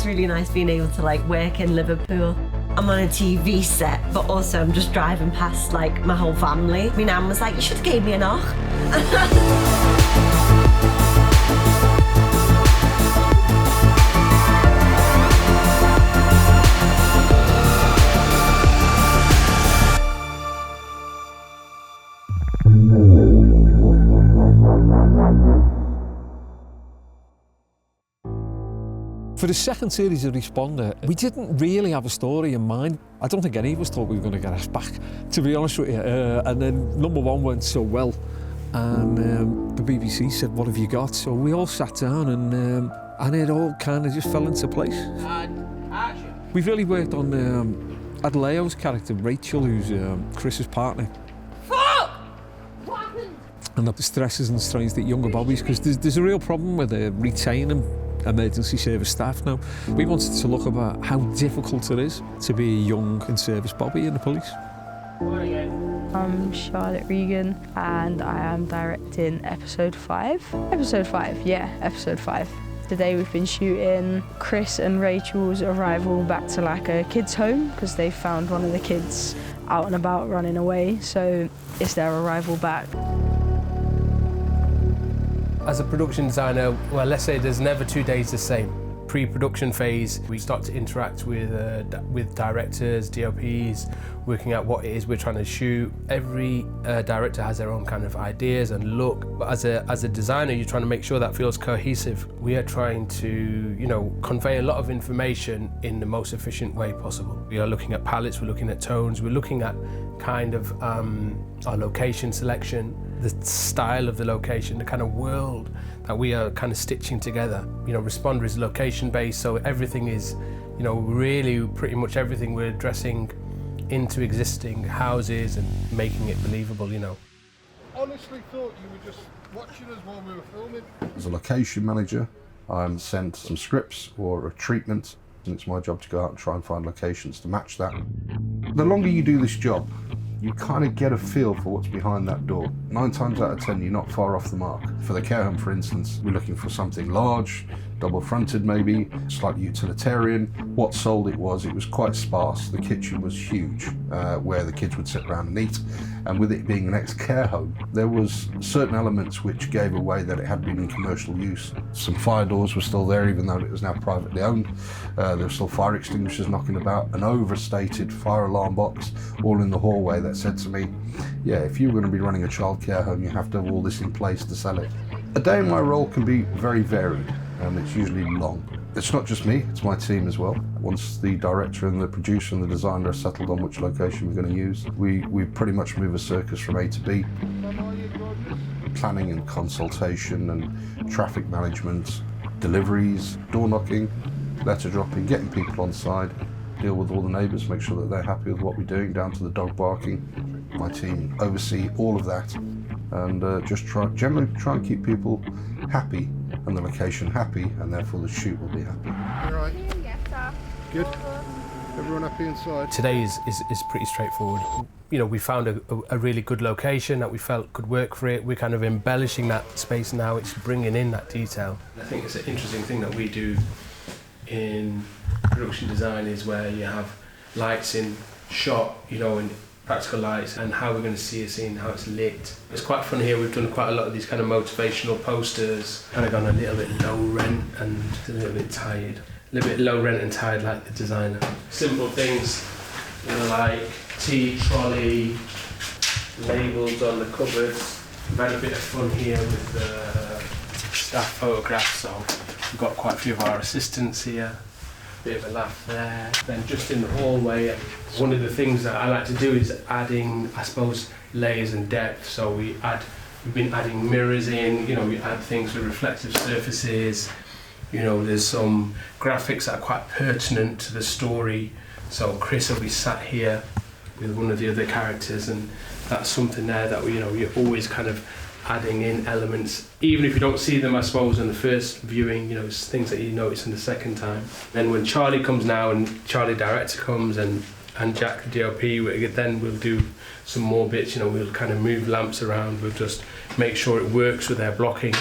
it's really nice being able to like work in Liverpool. I'm on a TV set, but also I'm just driving past like my whole family. My nan was like, you should have gave me a knock. For the second series of Responder, we didn't really have a story in mind. I don't think any of us thought we were going to get asked back, to be honest with you. And then number one went so well. And the BBC said, what have you got? So we all sat down and it all kind of just fell into place. We've really worked on Adelayo's character, Rachel, who's Chris's partner. Fuck! What happened? And the stresses and strains that younger bobbies, because there's a real problem with retaining emergency service staff now. We wanted to look about how difficult it is to be a young in-service bobby in the police. I'm Charlotte Regan and I am directing episode 5. Episode 5, yeah, episode 5. Today we've been shooting Chris and Rachel's arrival back to like a kid's home because they found one of the kids out and about running away, so it's their arrival back. As a production designer, well, let's say there's never 2 days the same. Pre-production phase, we start to interact with directors, DOPs, working out what it is we're trying to shoot. Every director has their own kind of ideas and look, but as a designer, you're trying to make sure that feels cohesive. We are trying to, convey a lot of information in the most efficient way possible. We are looking at palettes, we're looking at tones, we're looking at kind of our location selection, the style of the location, the kind of world that we are kind of stitching together. Responder is location-based, so everything is, really pretty much everything we're addressing into existing houses and making it believable, Honestly thought you were just watching us while we were filming. As a location manager, I'm sent some scripts or a treatment, and it's my job to go out and try and find locations to match that. The longer you do this job, you kind of get a feel for what's behind that door. 9 times out of 10, you're not far off the mark. For the care home, for instance, we're looking for something large, double-fronted maybe, slightly utilitarian. What sold it was quite sparse. The kitchen was huge, where the kids would sit around and eat. And with it being an ex-care home, there was certain elements which gave away that it had been in commercial use. Some fire doors were still there, even though it was now privately owned. There were still fire extinguishers knocking about, an overstated fire alarm box all in the hallway that said to me, yeah, if you're going to be running a child care home, you have to have all this in place to sell it. A day in my role can be very varied, and it's usually long. It's not just me, it's my team as well. Once the director and the producer and the designer are settled on which location we're going to use, we pretty much move a circus from A to B. Planning and consultation and traffic management, deliveries, door knocking, letter dropping, getting people on side, deal with all the neighbours, make sure that they're happy with what we're doing, down to the dog barking. My team oversee all of that and just generally try and keep people happy and the location happy, and therefore the shoot will be happy. All right. Good. Everyone happy inside? Today is pretty straightforward. We found a really good location that we felt could work for it. We're kind of embellishing that space now. It's bringing in that detail. I think it's an interesting thing that we do in production design is where you have lights in shot, and practical lights, and how we're going to see a scene, how it's lit. It's quite fun here. We've done quite a lot of these kind of motivational posters, kind of gone a little bit low rent and a little bit tired. A little bit low rent and tired like the designer. Simple things, like tea trolley, labels on the cupboards. We've had a bit of fun here with the staff photographs, so we've got quite a few of our assistants here. Bit of a laugh there. Then just in the hallway, one of the things that I like to do is adding, I suppose, layers and depth. So we've been adding mirrors in, we add things with reflective surfaces. There's some graphics that are quite pertinent to the story. So Chris will be sat here with one of the other characters, and that's something there that you're always kind of adding in elements, even if you don't see them, I suppose, in the first viewing, it's things that you notice in the second time. Then when Charlie comes now, and Charlie director comes, and Jack the DOP, then we'll do some more bits, we'll kind of move lamps around, we'll just make sure it works with their blocking,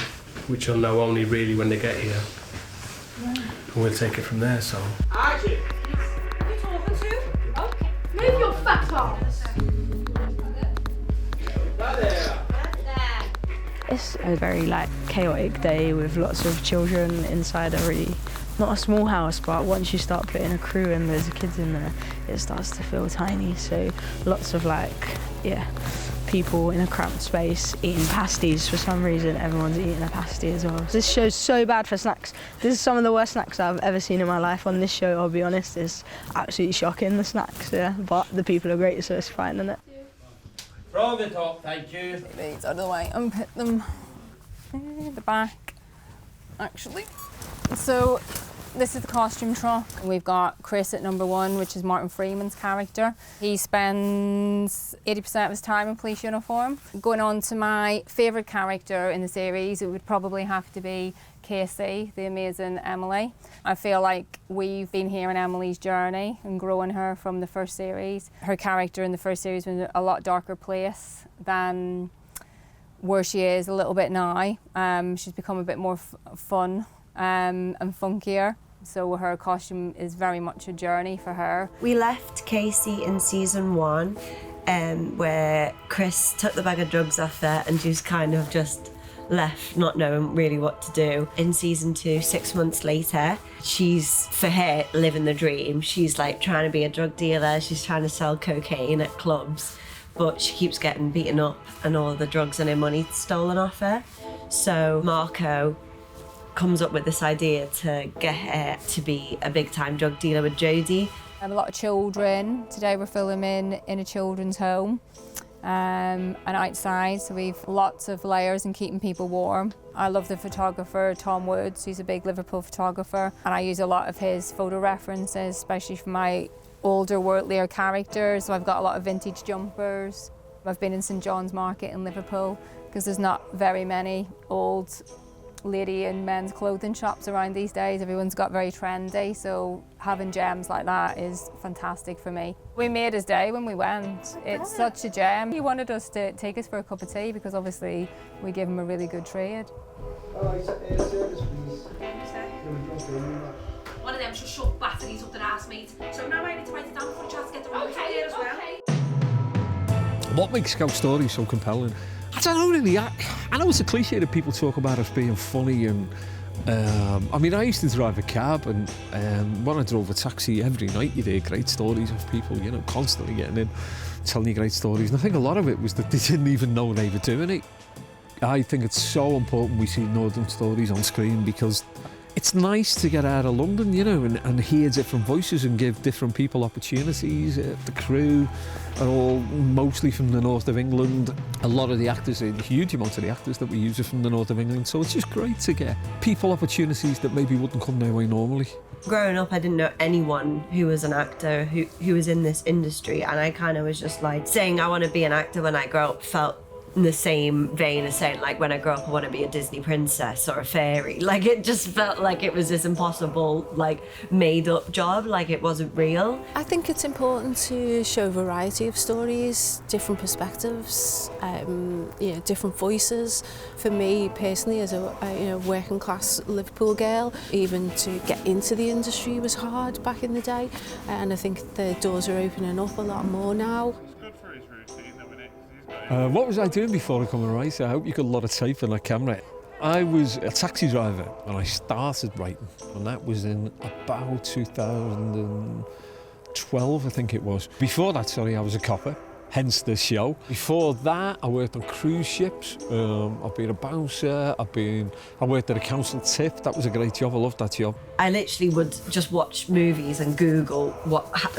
which you'll know only really when they get here. and we'll take it from there. So. Action! Who are you talking to? Okay. Move your fat ass! It's a very like chaotic day with lots of children inside a really, not a small house, but once you start putting a crew and loads of kids in there, it starts to feel tiny. So lots of like, yeah, people in a cramped space eating pasties. For some reason, everyone's eating a pasty as well. This show's so bad for snacks. This is some of the worst snacks I've ever seen in my life on this show, I'll be honest. It's absolutely shocking, the snacks, yeah. But the people are great, so it's fine, isn't it? From the top, thank you. Take these out of the way and put them in the back, actually. So this is the costume truck. We've got Chris at number 1, which is Martin Freeman's character. He spends 80% of his time in police uniform. Going on to my favourite character in the series, it would probably have to be Casey, the amazing Emily. I feel like we've been here in Emily's journey and growing her from the first series. Her character in the first series was in a lot darker place than where she is a little bit now. She's become a bit more fun and funkier. So her costume is very much a journey for her. We left Casey in season 1 where Chris took the bag of drugs off her and just kind of just left not knowing really what to do. In season 2, 6 months later, she's, for her, living the dream. She's like trying to be a drug dealer, she's trying to sell cocaine at clubs, but she keeps getting beaten up and all the drugs and her money stolen off her. So Marco comes up with this idea to get her to be a big time drug dealer with Jodie. I have a lot of children. Today we're filming in a children's home. And outside, so we've lots of layers and keeping people warm. I love the photographer, Tom Woods, he's a big Liverpool photographer, and I use a lot of his photo references, especially for my older, worldlier characters. So I've got a lot of vintage jumpers. I've been in St John's Market in Liverpool, because there's not very many old lady and men's clothing shops around these days. Everyone's got very trendy, so having gems like that is fantastic for me. We made his day when we went. It's such a gem. He wanted us to take us for a cup of tea because obviously we give him a really good trade. One of them should shove batteries up their ass, mate. So now I need to write it down for a chance to get the room there as well. What makes Scout Stories so compelling? I don't know really. I know it's a cliche that people talk about us being funny and I mean, I used to drive a cab and when I drove a taxi every night you'd hear great stories of people, you know, constantly getting in, telling you great stories. And I think a lot of it was that they didn't even know they were doing it. I think it's so important we see Northern Stories on screen because it's nice to get out of London, you know, and hear different voices and give different people opportunities. The crew are all mostly from the north of England. A lot of the actors, a huge amount of the actors that we use are from the north of England. So it's just great to get people opportunities that maybe wouldn't come their way normally. Growing up, I didn't know anyone who was an actor, who was in this industry. And I kind of was just like saying I want to be an actor when I grow up felt in the same vein as saying, like, when I grow up I want to be a Disney princess or a fairy. Like, it just felt like it was this impossible, like, made-up job, like it wasn't real. I think it's important to show a variety of stories, different perspectives, you know, different voices. For me personally, as a working class Liverpool girl, even to get into the industry was hard back in the day, and I think the doors are opening up a lot more now. What was I doing before I come and write? I hope you got a lot of tape and a camera. I was a taxi driver and I started writing, and that was in about 2012, I think it was. Before that, I was a copper, hence the show. Before that, I worked on cruise ships. I've been a bouncer. I worked at a council tip. That was a great job. I loved that job. I literally would just watch movies and Google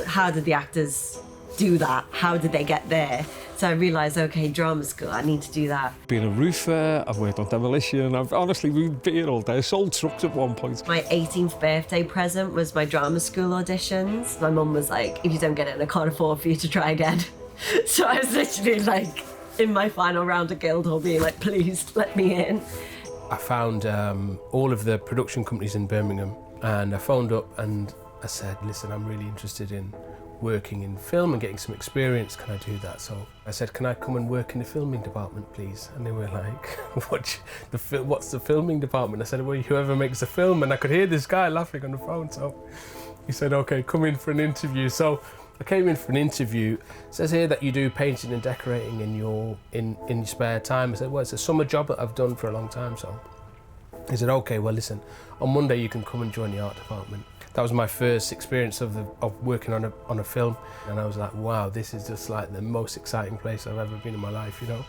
how did the actors do that? How did they get there? So I realised, okay, drama school, I need to do that. Being a roofer, I've worked on demolition. I've honestly been here all day. I sold trucks at one point. My 18th birthday present was my drama school auditions. My mum was like, if you don't get it, I can't afford for you to try again. So I was literally like in my final round of Guildhall being like, please let me in. I found all of the production companies in Birmingham and I phoned up and I said, listen, I'm really interested in working in film and getting some experience. Can I do that? So I said, can I come and work in the filming department, please? And they were like, what's the filming department? I said, well, whoever makes the film. And I could hear this guy laughing on the phone. So he said, okay, come in for an interview. So I came in for an interview. It says here that you do painting and decorating in your spare time. I said, well, it's a summer job that I've done for a long time. So he said, okay, well, listen, on Monday you can come and join the art department. That was my first experience of working on a film, and I was like, wow, this is just like the most exciting place I've ever been in my life, you know.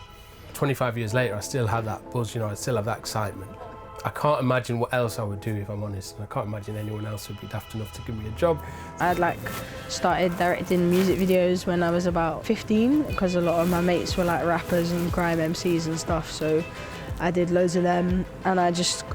25 years later, I still have that buzz, you know, I still have that excitement. I can't imagine what else I would do, if I'm honest, and I can't imagine anyone else would be daft enough to give me a job. I'd started directing music videos when I was about 15, because a lot of my mates were like rappers and grime MCs and stuff, so I did loads of them, and I just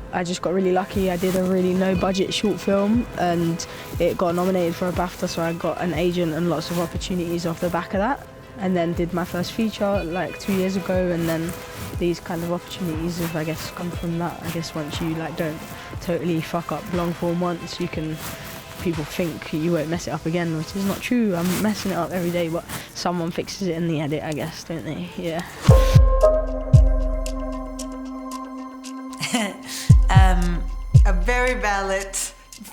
got really lucky. I did a really no-budget short film, and it got nominated for a BAFTA, so I got an agent and lots of opportunities off the back of that. And then did my first feature like 2 years ago, and then these kind of opportunities have, I guess, come from that. I guess once you don't totally fuck up long form once, people think you won't mess it up again, which is not true. I'm messing it up every day, but someone fixes it in the edit, I guess, don't they? Yeah. A very valid,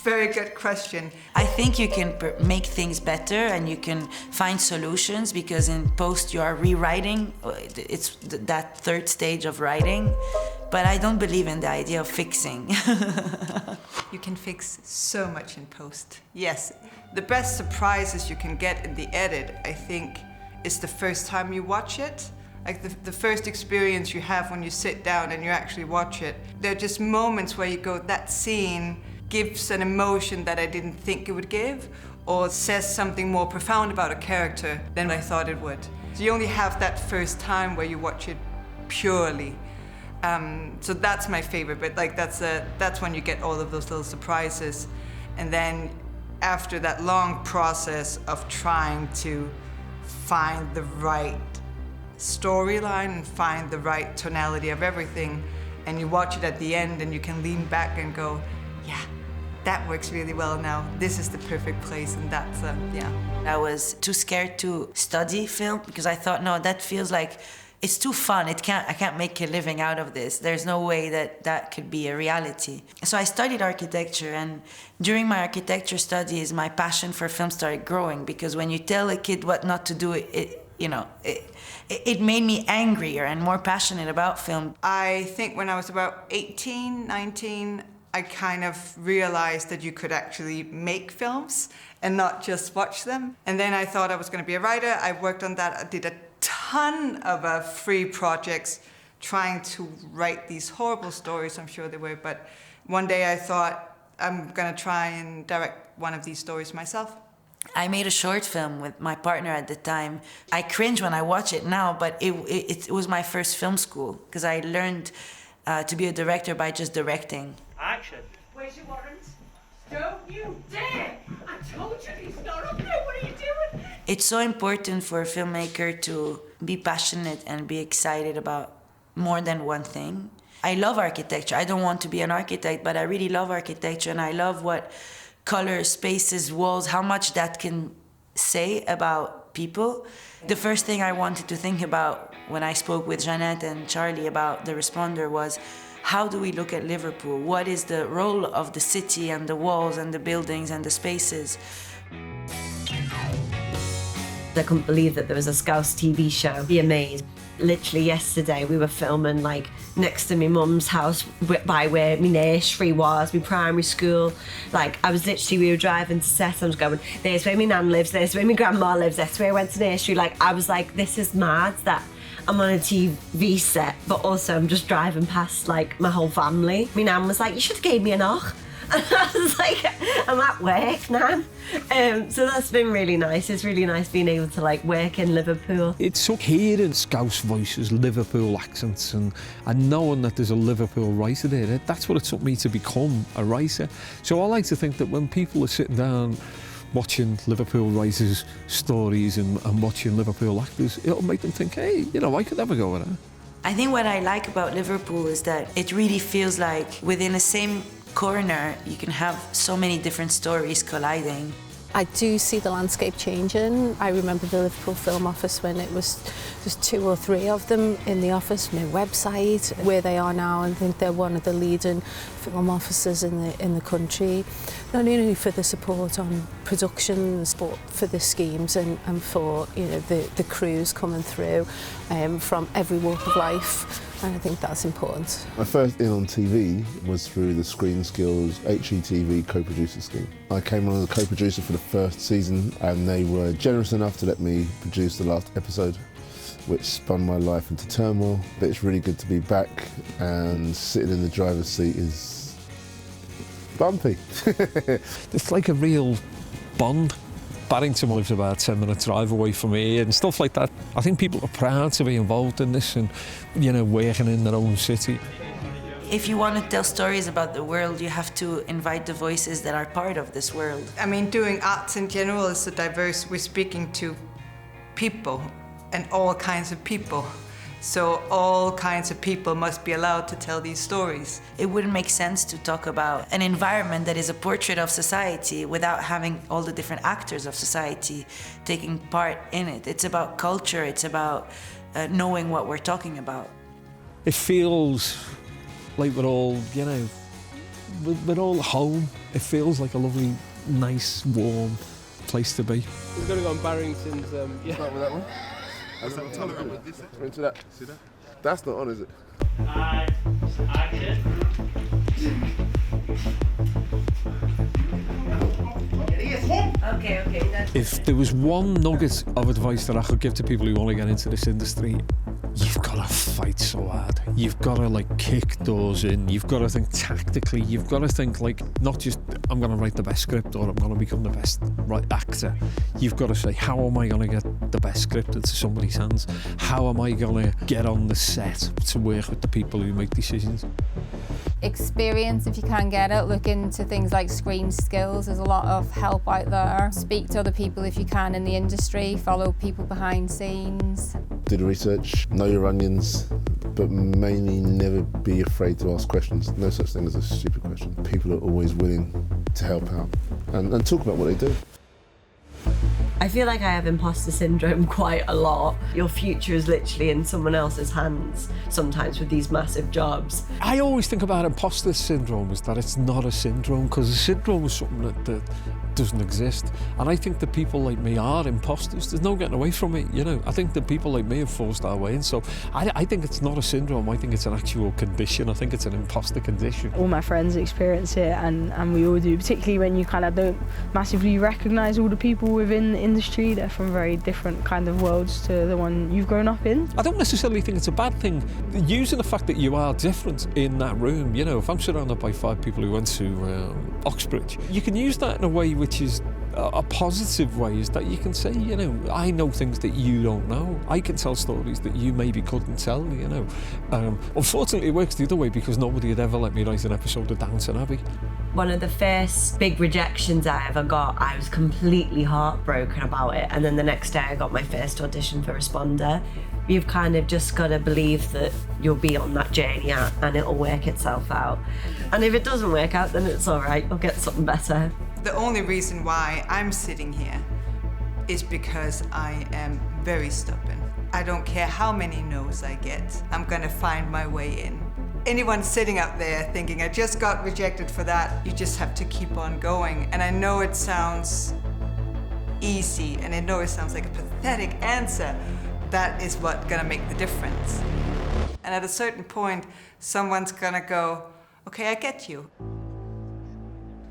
very good question. I think you can make things better and you can find solutions, because in post you are rewriting. It's that third stage of writing. But I don't believe in the idea of fixing. You can fix so much in post. Yes, the best surprises you can get in the edit, I think, is the first time you watch it. Like the first experience you have when you sit down and you actually watch it. There are just moments where you go, that scene gives an emotion that I didn't think it would give, or says something more profound about a character than I thought it would. So you only have that first time where you watch it purely. So that's my favorite, but like that's when you get all of those little surprises. And then after that long process of trying to find the right storyline and find the right tonality of everything, and you watch it at the end and you can lean back and go, yeah, that works really well now. This is the perfect place, and that's, yeah. I was too scared to study film, because I thought, no, that feels like it's too fun. I can't make a living out of this. There's no way that could be a reality. So I studied architecture, and during my architecture studies, my passion for film started growing, because when you tell a kid what not to do, it made me angrier and more passionate about film. I think when I was about 18, 19, I kind of realized that you could actually make films and not just watch them. And then I thought I was going to be a writer. I worked on that. I did a ton of free projects trying to write these horrible stories, I'm sure they were. But one day I thought, I'm going to try and direct one of these stories myself. I made a short film with my partner at the time. I cringe when I watch it now, but it was my first film school, because I learned to be a director by just directing. Action. Where's your warrant? Don't you dare! I told you he's not up there. What are you doing? It's so important for a filmmaker to be passionate and be excited about more than one thing. I love architecture. I don't want to be an architect, but I really love architecture, and I love what color, spaces, walls, how much that can say about people. The first thing I wanted to think about when I spoke with Jeanette and Charlie about The Responder was, how do we look at Liverpool? What is the role of the city and the walls and the buildings and the spaces? I couldn't believe that there was a Scouse TV show. Be amazed. Literally yesterday we were filming like next to my mum's house by where my nursery was, my primary school. Like we were driving to set, I was going, there's where my nan lives, there's where my grandma lives, that's where I went to nursery. Like I was like, this is mad that I'm on a TV set, but also I'm just driving past like my whole family. My nan was like, you should have gave me a knock. And I was like, I'm at work, Nan. So that's been really nice. It's really nice being able to like work in Liverpool. It's so hearing Scouse voices, Liverpool accents, and knowing that there's a Liverpool writer there. That's what it took me to become a writer. So I like to think that when people are sitting down watching Liverpool writers' stories and watching Liverpool actors, it'll make them think, hey, I could have a go at it. I think what I like about Liverpool is that it really feels like within the same corner you can have so many different stories colliding. I do see the landscape changing. I remember the Liverpool Film Office when it was just 2 or 3 of them in the office, no website. Where they are now, I think they're one of the leading film offices in the country, not only for the support on productions, but for the schemes and for, you know, the crews coming through from every walk of life. And I think that's important. My first in on TV was through the Screen Skills HGTV co-producer scheme. I came on as a co-producer for the first season, and they were generous enough to let me produce the last episode, which spun my life into turmoil. But it's really good to be back, and sitting in the driver's seat is bumpy. It's like a real bond. Barrington lives about a 10-minute drive away from here and stuff like that. I think people are proud to be involved in this and, you know, working in their own city. If you want to tell stories about the world, you have to invite the voices that are part of this world. I mean, doing arts in general is so diverse. We're speaking to people and all kinds of people. So all kinds of people must be allowed to tell these stories. It wouldn't make sense to talk about an environment that is a portrait of society without having all the different actors of society taking part in it. It's about culture, it's about knowing what we're talking about. It feels like we're all, you know, we're all home. It feels like a lovely, nice, warm place to be. We're going to go on Barrington's, yeah. Start with that one. Into that. See that? That's not on, is it? Okay. If there was one nugget of advice that I could give to people who want to get into this industry, you've got to fight so hard. You've got to like kick doors in. You've got to think tactically. You've got to think like not just I'm going to write the best script or I'm going to become the best actor. You've got to say, how am I going to get the best script into somebody's hands? How am I going to get on the set to work with the people who make decisions? Experience, if you can get it. Look into things like Screen Skills. There's a lot of help out there. Speak to other people if you can in the industry. Follow people behind scenes. Do the research, know your onions, but mainly never be afraid to ask questions. No such thing as a stupid question. People are always willing to help out and talk about what they do. I feel like I have imposter syndrome quite a lot. Your future is literally in someone else's hands sometimes with these massive jobs. I always think about imposter syndrome as that it's not a syndrome, because a syndrome is something that doesn't exist. And I think that people like me are imposters. There's no getting away from it, you know. I think that people like me have forced our way in. So I think it's not a syndrome. I think it's an actual condition. I think it's an imposter condition. All my friends experience it, and we all do, particularly when you kind of don't massively recognise all the people within the industry. They're from very different kind of worlds to the one you've grown up in. I don't necessarily think it's a bad thing. Using the fact that you are different in that room, you know, if I'm surrounded by 5 people who went to Oxbridge, you can use that in a way which is a positive way, is that you can say, you know, I know things that you don't know. I can tell stories that you maybe couldn't tell, you know. Unfortunately, it works the other way because nobody had ever let me write an episode of Downton Abbey. One of the first big rejections I ever got, I was completely heartbroken about it. And then the next day I got my first audition for Responder. You've kind of just got to believe that you'll be on that journey and it'll work itself out. And if it doesn't work out, then it's all right, you'll get something better. The only reason why I'm sitting here is because I am very stubborn. I don't care how many no's I get, I'm gonna find my way in. Anyone sitting out there thinking, I just got rejected for that, you just have to keep on going. And I know it sounds easy, and I know it sounds like a pathetic answer. That is what's gonna make the difference. And at a certain point, someone's gonna go, okay, I get you.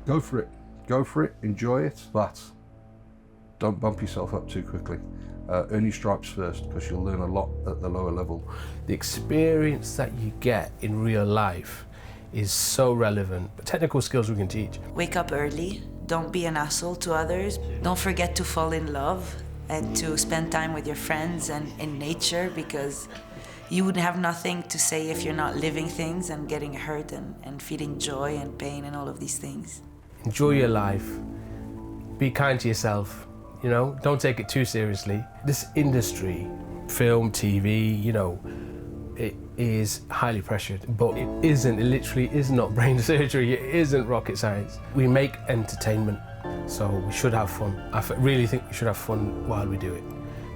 Go for it. Go for it, enjoy it, but don't bump yourself up too quickly. Earn your stripes first, because you'll learn a lot at the lower level. The experience that you get in real life is so relevant. Technical skills we can teach. Wake up early, don't be an asshole to others, don't forget to fall in love and to spend time with your friends and in nature, because you would have nothing to say if you're not living things and getting hurt and feeling joy and pain and all of these things. Enjoy your life, be kind to yourself, you know, don't take it too seriously. This industry, film, TV, you know, is highly pressured, but it isn't. It literally is not brain surgery. It isn't rocket science. We make entertainment, so we should have fun. I really think we should have fun while we do it.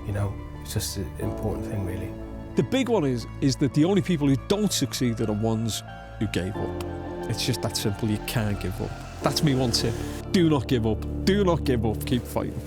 You know, it's just an important thing, really. The big one is that the only people who don't succeed are the ones who gave up. It's just that simple. You can't give up. That's me one tip. Do not give up. Do not give up. Keep fighting.